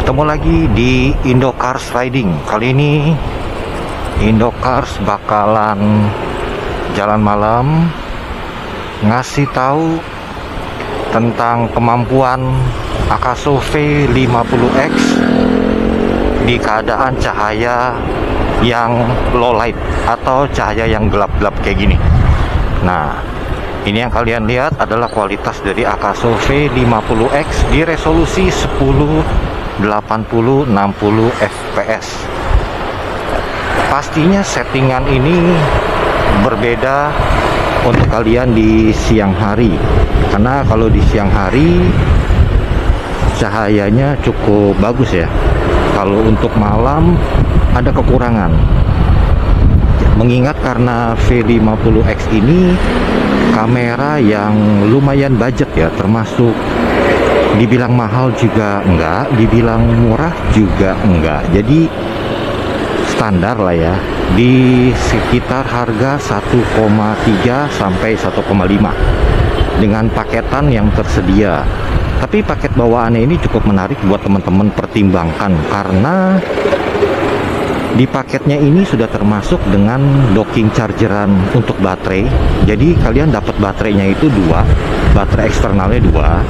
Ketemu lagi di Indocars Riding. Kali ini Indocars bakalan jalan malam ngasih tahu tentang kemampuan Akaso V50X di keadaan cahaya yang low light atau cahaya yang gelap-gelap kayak gini. Nah, ini yang kalian lihat adalah kualitas dari Akaso V50X di resolusi 1080-60 fps. Pastinya settingan ini berbeda untuk kalian di siang hari, karena kalau di siang hari cahayanya cukup bagus ya. Kalau untuk malam ada kekurangan, mengingat karena V50X ini kamera yang lumayan budget ya, termasuk dibilang mahal juga enggak, dibilang murah juga enggak. Jadi standar lah ya, di sekitar harga 1,3 sampai 1,5 dengan paketan yang tersedia. Tapi paket bawaannya ini cukup menarik buat teman-teman pertimbangkan, karena di paketnya ini sudah termasuk dengan docking chargeran untuk baterai. Jadi kalian dapat baterainya itu dua, baterai eksternalnya dua,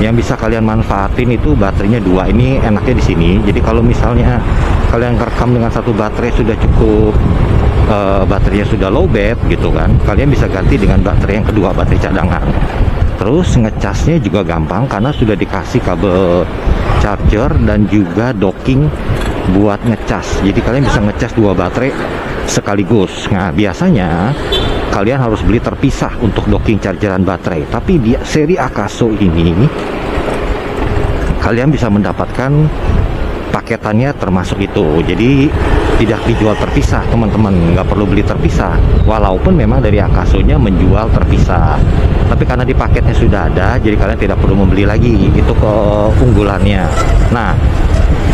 yang bisa kalian manfaatin itu baterainya dua. Ini enaknya di sini. Jadi kalau misalnya kalian rekam dengan satu baterai sudah cukup, baterainya sudah low bat gitu kan, kalian bisa ganti dengan baterai yang kedua, baterai cadangan. Terus ngecasnya juga gampang karena sudah dikasih kabel charger dan juga docking buat ngecas. Jadi kalian bisa ngecas dua baterai sekaligus. Nah, biasanya kalian harus beli terpisah untuk docking chargeran baterai. Tapi di seri Akaso ini kalian bisa mendapatkan paketannya termasuk itu. Jadi tidak dijual terpisah, teman-teman, nggak perlu beli terpisah. Walaupun memang dari Akasonya menjual terpisah, tapi karena di paketnya sudah ada, jadi kalian tidak perlu membeli lagi. Itu keunggulannya. Nah,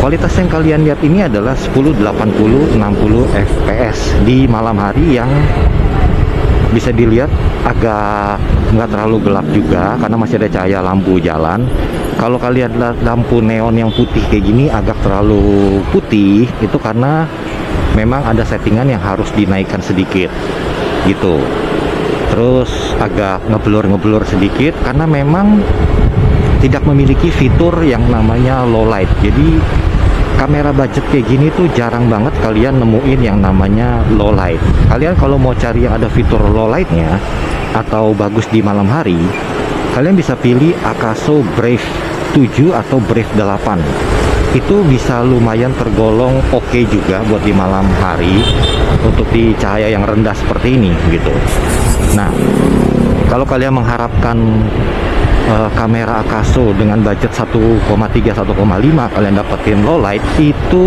kualitas yang kalian lihat ini adalah 1080-60 fps di malam hari, yang bisa dilihat agak nggak terlalu gelap juga karena masih ada cahaya lampu jalan. Kalau kalian lihat lampu neon yang putih kayak gini agak terlalu putih, itu karena memang ada settingan yang harus dinaikkan sedikit gitu. Terus agak ngeblur sedikit karena memang tidak memiliki fitur yang namanya low light. Jadi kamera budget kayak gini tuh jarang banget kalian nemuin yang namanya low light. Kalian kalau mau cari yang ada fitur low lightnya atau bagus di malam hari, kalian bisa pilih Akaso Brave 7 atau Brave 8. Itu bisa lumayan tergolong oke juga buat di malam hari untuk di cahaya yang rendah seperti ini gitu. Nah, kalau kalian mengharapkan kamera Akaso dengan budget 1,3-1,5 kalian dapetin low light, itu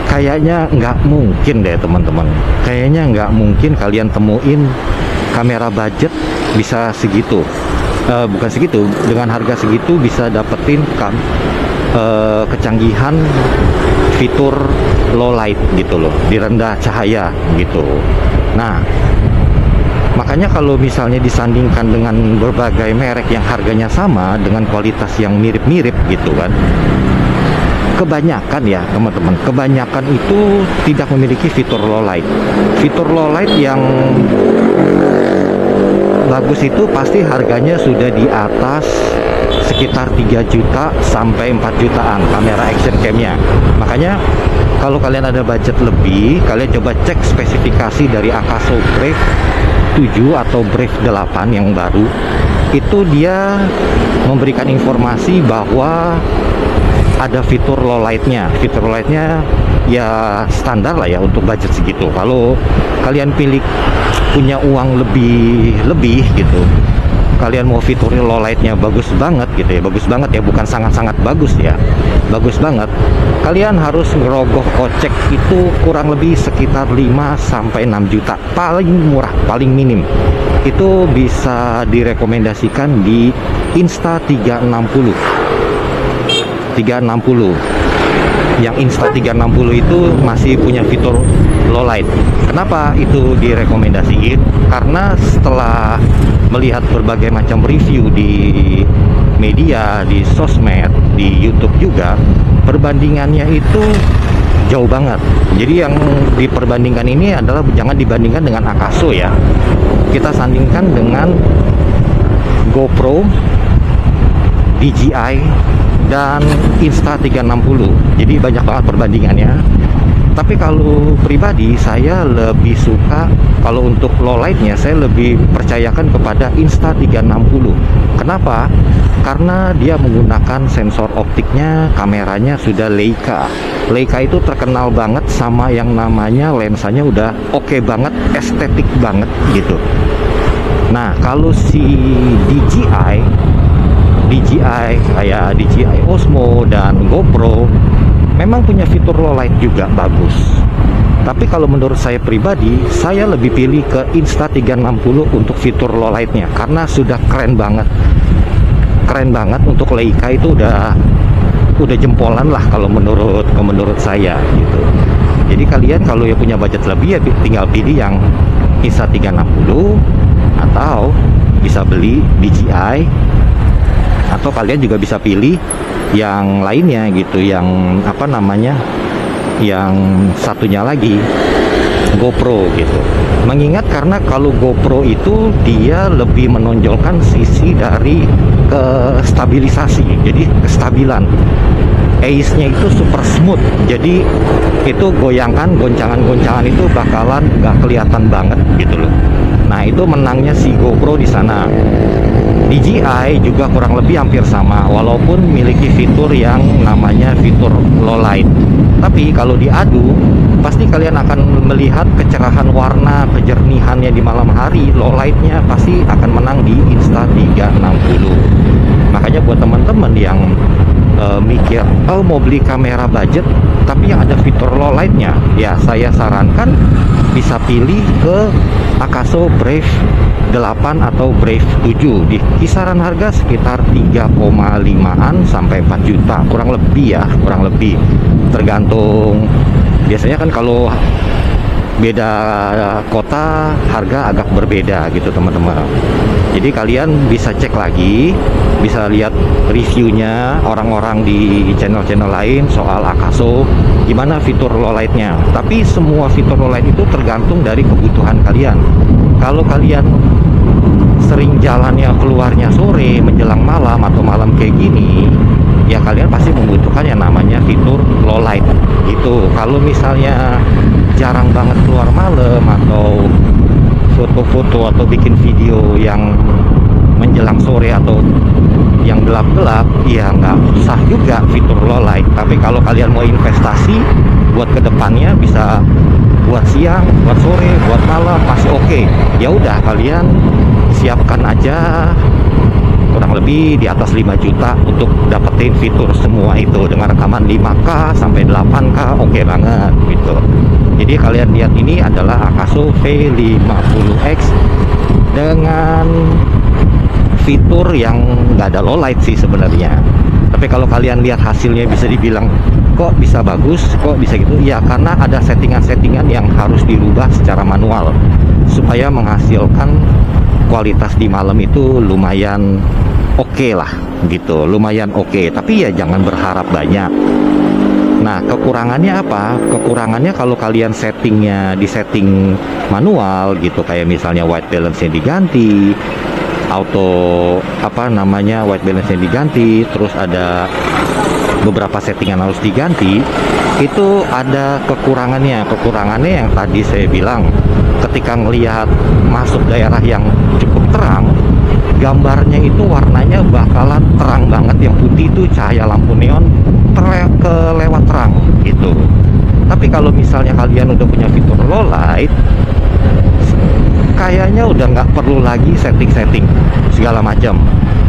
kayaknya nggak mungkin deh teman-teman. Kayaknya nggak mungkin kalian temuin kamera budget bisa segitu. Bukan segitu, dengan harga segitu bisa dapetin kecanggihan fitur low light gitu loh, di rendah cahaya gitu. Nah, makanya kalau misalnya disandingkan dengan berbagai merek yang harganya sama dengan kualitas yang mirip-mirip gitu kan, kebanyakan ya teman-teman, kebanyakan itu tidak memiliki fitur low light. Fitur low light yang bagus itu pasti harganya sudah di atas sekitar 3 juta sampai 4 jutaan kamera action cam-nya. Makanya kalau kalian ada budget lebih, kalian coba cek spesifikasi dari Akaso Brave 7 atau Brave 8 yang baru. Itu dia memberikan informasi bahwa ada fitur low light-nya. Fitur low light-nya ya standar lah ya untuk budget segitu. Kalau kalian punya uang lebih gitu, kalian mau fiturnya low light-nya bagus banget gitu ya, bagus banget ya, bukan sangat-sangat bagus ya, bagus banget, kalian harus ngerogoh kocek itu kurang lebih sekitar 5-6 juta paling murah, paling minim. Itu bisa direkomendasikan di Insta360. Yang Insta360 itu masih punya fitur low light. Kenapa itu direkomendasiin? Karena setelah melihat berbagai macam review di media, di sosmed, di YouTube juga, perbandingannya itu jauh banget. Jadi yang diperbandingkan ini adalah jangan dibandingkan dengan Akaso ya. Kita sandingkan dengan GoPro, DJI, dan Insta360. Jadi banyak banget perbandingannya. Tapi kalau pribadi saya lebih suka, kalau untuk low lightnya saya lebih percayakan kepada Insta360. Kenapa? Karena dia menggunakan sensor optiknya, kameranya sudah Leica. Leica itu terkenal banget sama yang namanya lensanya udah oke banget, estetik banget gitu. Nah kalau si DJI kayak DJI Osmo dan GoPro memang punya fitur low light juga bagus. Tapi kalau menurut saya pribadi, saya lebih pilih ke Insta360 untuk fitur low lightnya karena sudah keren banget. Keren banget untuk Leica itu udah jempolan lah kalau menurut saya gitu. Jadi kalian kalau yang punya budget lebih ya tinggal pilih yang Insta360 atau bisa beli DJI, atau kalian juga bisa pilih yang lainnya gitu, yang apa namanya, yang satunya lagi GoPro gitu. Mengingat karena kalau GoPro itu dia lebih menonjolkan sisi dari stabilisasi, jadi kestabilan. Ace-nya itu super smooth, jadi itu goncangan itu bakalan nggak kelihatan banget gitu loh. Nah itu menangnya si GoPro di sana. DJI juga kurang lebih hampir sama, walaupun memiliki fitur yang namanya fitur low light. Tapi kalau diadu, pasti kalian akan melihat kecerahan warna, kejernihannya di malam hari. Low lightnya pasti akan menang di Insta360. Makanya buat teman-teman yang mikir, oh mau beli kamera budget tapi yang ada fitur low lightnya, ya saya sarankan bisa pilih ke Akaso Brave 8 atau Brave 7 di kisaran harga sekitar 3,5an sampai 4 juta kurang lebih tergantung. Biasanya kan kalau beda kota harga agak berbeda gitu teman-teman. Jadi kalian bisa cek lagi, bisa lihat reviewnya orang-orang di channel-channel lain soal Akaso, gimana fitur low lightnya. Tapi semua fitur low light itu tergantung dari kebutuhan kalian. Kalau kalian sering jalannya keluarnya sore menjelang malam atau malam kayak gini, ya kalian pasti membutuhkan yang namanya fitur low light gitu. Kalau misalnya jarang banget keluar malam atau foto-foto atau bikin video yang menjelang sore atau yang gelap-gelap, ya nggak usah juga fitur low light. Tapi kalau kalian mau investasi buat kedepannya, bisa buat siang, buat sore, buat malam masih oke. Ya udah kalian siapkan aja kurang lebih di atas 5 juta untuk dapetin fitur semua itu dengan rekaman 5K sampai 8K oke banget gitu. Jadi kalian lihat ini adalah Akaso V50X dengan fitur yang nggak ada low light sih sebenarnya. Tapi kalau kalian lihat hasilnya bisa dibilang kok bisa bagus, kok bisa gitu ya, karena ada settingan-settingan yang harus dirubah secara manual supaya menghasilkan kualitas di malam itu lumayan oke lah gitu, lumayan oke. Tapi ya jangan berharap banyak. Nah kekurangannya apa? Kekurangannya kalau kalian settingnya di setting manual gitu, kayak misalnya white balance-nya diganti, auto white balance-nya diganti, terus ada beberapa settingan harus diganti, itu ada kekurangannya yang tadi saya bilang. Ketika ngelihat masuk daerah yang cukup terang, gambarnya itu warnanya bakalan terang banget. Yang putih itu cahaya lampu neon kelewat terang gitu. Tapi kalau misalnya kalian udah punya fitur low light, kayaknya udah nggak perlu lagi setting segala macam.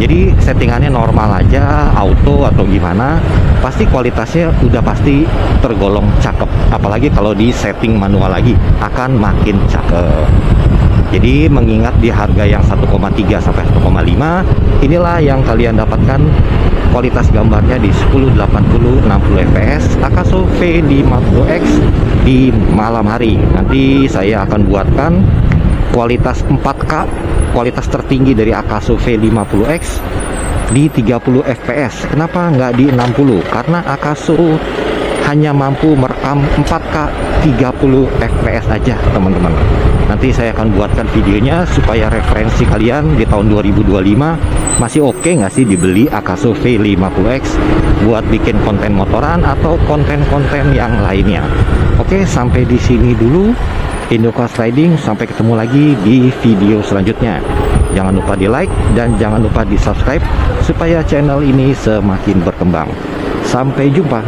Jadi settingannya normal aja, auto atau gimana, pasti kualitasnya udah pasti tergolong cakep. Apalagi kalau di setting manual lagi akan makin cakep. Jadi mengingat di harga yang 1,3 sampai 1,5, inilah yang kalian dapatkan kualitas gambarnya di 1080 60 fps Akaso V50X di malam hari. Nanti saya akan buatkan kualitas 4K, kualitas tertinggi dari Akaso V50X di 30 fps. Kenapa nggak di 60? Karena Akaso hanya mampu merekam 4K 30 fps aja teman-teman. Nanti saya akan buatkan videonya supaya referensi kalian di tahun 2025 masih oke nggak sih dibeli Akaso V50X buat bikin konten motoran atau konten-konten yang lainnya. Oke, sampai di sini dulu Indocast Riding, sampai ketemu lagi di video selanjutnya. Jangan lupa di like dan jangan lupa di subscribe supaya channel ini semakin berkembang. Sampai jumpa.